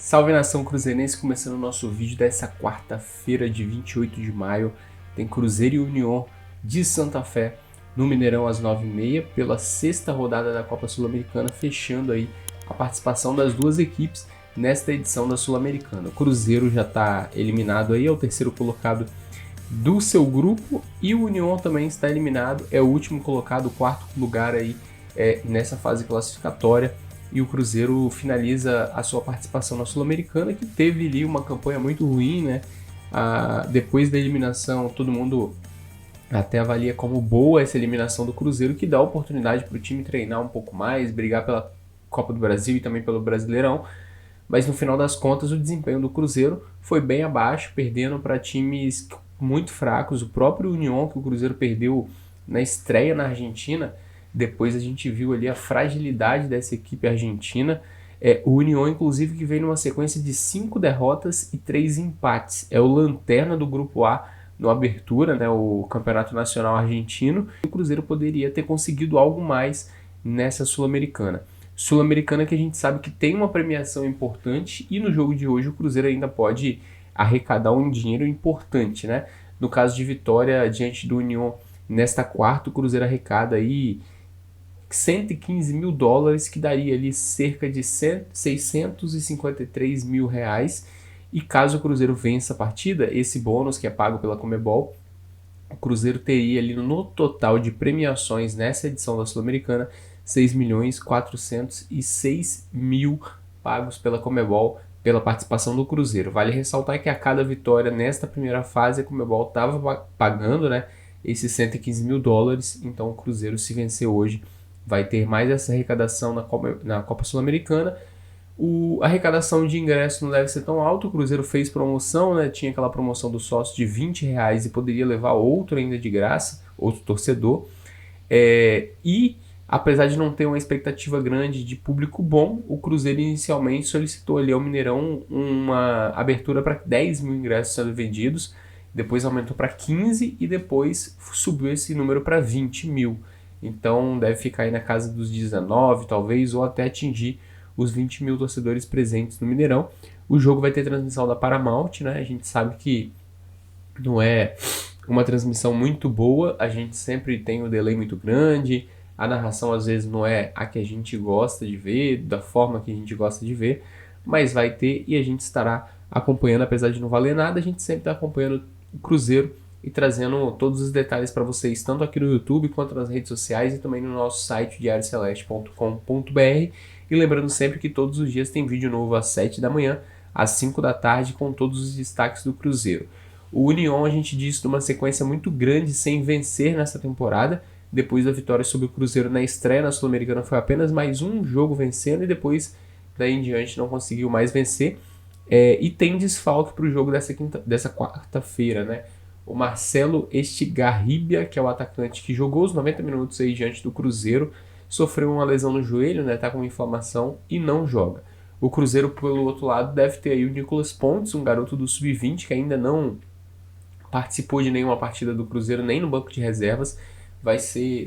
Salve nação cruzeirense, começando o nosso vídeo dessa quarta-feira de 28 de maio. Tem Cruzeiro e União de Santa Fé no Mineirão às 9h30 pela sexta rodada da Copa Sul-Americana, fechando aí a participação das duas equipes nesta edição da Sul-Americana. O Cruzeiro já está eliminado aí, é o terceiro colocado do seu grupo, e o União também está eliminado, é o último colocado, o quarto lugar aí nessa fase classificatória. E o Cruzeiro finaliza a sua participação na Sul-Americana, que teve ali uma campanha muito ruim, né? Depois da eliminação, todo mundo até avalia como boa essa eliminação do Cruzeiro, que dá oportunidade para o time treinar um pouco mais, brigar pela Copa do Brasil e também pelo Brasileirão. Mas no final das contas, o desempenho do Cruzeiro foi bem abaixo, perdendo para times muito fracos. O próprio União, que o Cruzeiro perdeu na estreia na Argentina. Depois a gente viu ali a fragilidade dessa equipe argentina. O União, inclusive, que vem numa sequência de 5 derrotas e 3 empates. É o lanterna do Grupo A no Abertura, né, o Campeonato Nacional Argentino. O Cruzeiro poderia ter conseguido algo mais nessa Sul-Americana. Sul-Americana que a gente sabe que tem uma premiação importante, e no jogo de hoje o Cruzeiro ainda pode arrecadar um dinheiro importante, né? No caso de vitória diante do União nesta quarta, o Cruzeiro arrecada aí $115 mil, que daria ali cerca de 653 mil reais. E caso o Cruzeiro vença a partida, esse bônus que é pago pela Conmebol, o Cruzeiro teria ali no total de premiações nessa edição da Sul-Americana 6.406.000 pagos pela Conmebol pela participação do Cruzeiro. Vale ressaltar que a cada vitória nesta primeira fase a Conmebol estava pagando, né, esses $115 mil. Então o Cruzeiro, se vencer hoje, vai ter mais essa arrecadação na Copa Sul-Americana. A arrecadação de ingresso não deve ser tão alta. O Cruzeiro fez promoção, né? Tinha aquela promoção do sócio de R$20 e poderia levar outro ainda de graça, outro torcedor. E apesar de não ter uma expectativa grande de público bom, o Cruzeiro inicialmente solicitou ali ao Mineirão uma abertura para 10 mil ingressos sendo vendidos, depois aumentou para 15 e depois subiu esse número para 20 mil. Então deve ficar aí na casa dos 19, talvez, ou até atingir os 20 mil torcedores presentes no Mineirão. O jogo vai ter transmissão da Paramount, né? A gente sabe que não é uma transmissão muito boa, a gente sempre tem um delay muito grande, a narração às vezes não é a que a gente gosta de ver, da forma que a gente gosta de ver, mas vai ter e a gente estará acompanhando, apesar de não valer nada, a gente sempre está acompanhando o Cruzeiro e trazendo todos os detalhes para vocês, tanto aqui no YouTube quanto nas redes sociais e também no nosso site diarioceleste.com.br. E lembrando sempre que todos os dias tem vídeo novo às 7 da manhã, às 5 da tarde, com todos os destaques do Cruzeiro. O União, a gente disse, numa sequência muito grande sem vencer nessa temporada. Depois da vitória sobre o Cruzeiro na estreia na Sul-Americana, foi apenas mais um jogo vencendo e depois daí em diante não conseguiu mais vencer. E tem desfalque para o jogo dessa quarta-feira, né? O Marcelo Estigarribia, que é o atacante que jogou os 90 minutos aí diante do Cruzeiro, sofreu uma lesão no joelho, né? Tá com uma inflamação e não joga. O Cruzeiro, pelo outro lado, deve ter aí o Nicolas Pontes, um garoto do Sub-20 que ainda não participou de nenhuma partida do Cruzeiro, nem no banco de reservas.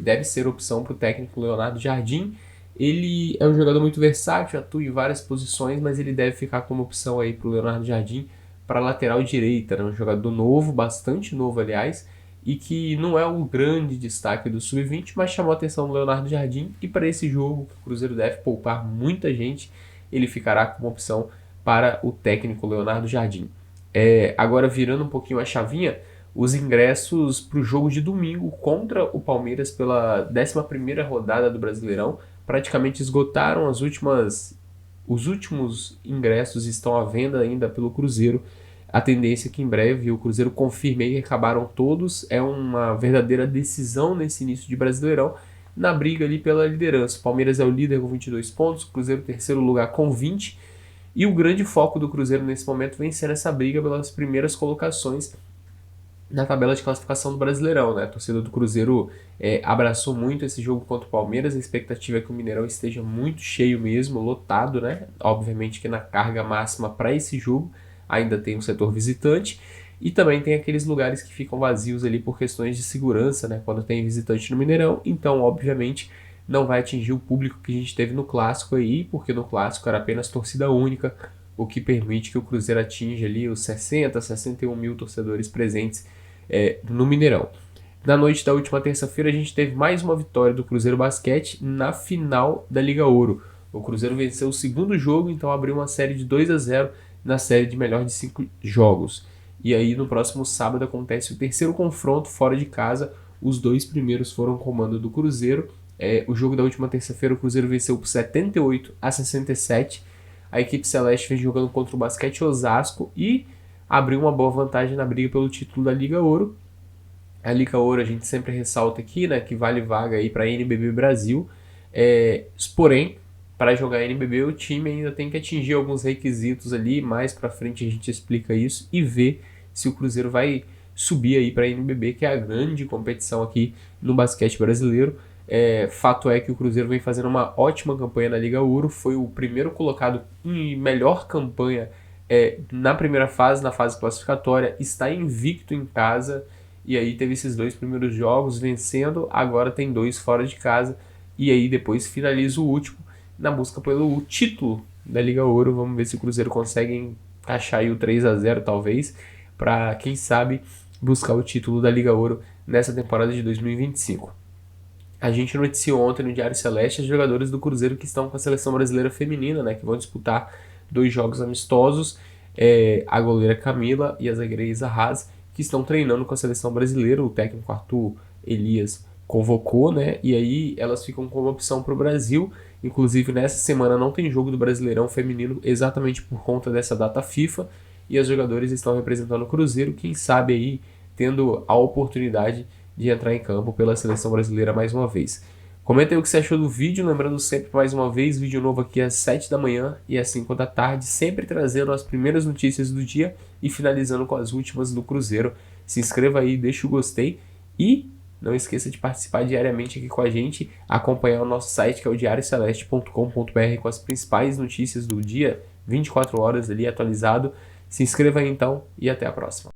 Deve ser opção para o técnico Leonardo Jardim. Ele é um jogador muito versátil, atua em várias posições, mas ele deve ficar como opção aí para o Leonardo Jardim para lateral direita, né? Um jogador novo, bastante novo, aliás, e que não é um grande destaque do Sub-20, mas chamou a atenção do Leonardo Jardim, e para esse jogo, o Cruzeiro deve poupar muita gente, ele ficará como opção para o técnico Leonardo Jardim. Agora, virando um pouquinho a chavinha, os ingressos para o jogo de domingo contra o Palmeiras pela 11ª rodada do Brasileirão praticamente esgotaram. Os últimos ingressos estão à venda ainda pelo Cruzeiro. A tendência é que em breve o Cruzeiro confirme que acabaram todos. É uma verdadeira decisão nesse início de Brasileirão, na briga ali pela liderança. O Palmeiras é o líder com 22 pontos, o Cruzeiro terceiro lugar com 20. E o grande foco do Cruzeiro nesse momento vem sendo essa briga pelas primeiras colocações na tabela de classificação do Brasileirão, né? A torcida do Cruzeiro abraçou muito esse jogo contra o Palmeiras. A expectativa é que o Mineirão esteja muito cheio mesmo, lotado, né? Obviamente que na carga máxima para esse jogo ainda tem o setor visitante e também tem aqueles lugares que ficam vazios ali por questões de segurança, né? Quando tem visitante no Mineirão, então obviamente não vai atingir o público que a gente teve no Clássico aí, porque no Clássico era apenas torcida única, o que permite que o Cruzeiro atinja ali os 60, 61 mil torcedores presentes no Mineirão. Na noite da última terça-feira a gente teve mais uma vitória do Cruzeiro Basquete na final da Liga Ouro. O Cruzeiro venceu o segundo jogo, então abriu uma série de 2-0 na série de melhor de 5 jogos. E aí no próximo sábado acontece o terceiro confronto fora de casa. Os dois primeiros foram comando do Cruzeiro. O jogo da última terça-feira o Cruzeiro venceu por 78-67. A equipe celeste vem jogando contra o Basquete Osasco e abriu uma boa vantagem na briga pelo título da Liga Ouro. A Liga Ouro a gente sempre ressalta aqui, né, que vale vaga aí para a NBB Brasil. Porém, para jogar NBB o time ainda tem que atingir alguns requisitos ali. Mais para frente a gente explica isso e vê se o Cruzeiro vai subir aí para a NBB, que é a grande competição aqui no basquete brasileiro. Fato é que o Cruzeiro vem fazendo uma ótima campanha na Liga Ouro, foi o primeiro colocado em melhor campanha na primeira fase, na fase classificatória, está invicto em casa, e aí teve esses dois primeiros jogos vencendo, agora tem 2 fora de casa, e aí depois finaliza o último na busca pelo título da Liga Ouro. Vamos ver se o Cruzeiro consegue encaixar aí o 3-0 talvez, para quem sabe buscar o título da Liga Ouro nessa temporada de 2025. A gente noticiou ontem no Diário Celeste os jogadores do Cruzeiro que estão com a seleção brasileira feminina, né, que vão disputar 2 jogos amistosos, a goleira Camila e a zagueira Isa Haas, que estão treinando com a seleção brasileira. O técnico Arthur Elias convocou, né, e aí elas ficam como opção para o Brasil. Inclusive nessa semana não tem jogo do Brasileirão feminino exatamente por conta dessa data FIFA, e os jogadores estão representando o Cruzeiro, quem sabe aí tendo a oportunidade de entrar em campo pela seleção brasileira mais uma vez. Comenta aí o que você achou do vídeo, lembrando sempre mais uma vez, vídeo novo aqui às 7 da manhã e às 5 da tarde, sempre trazendo as primeiras notícias do dia e finalizando com as últimas do Cruzeiro. Se inscreva aí, deixa o gostei e não esqueça de participar diariamente aqui com a gente, acompanhar o nosso site que é o diarioceleste.com.br com as principais notícias do dia, 24 horas ali atualizado. Se inscreva aí então e até a próxima.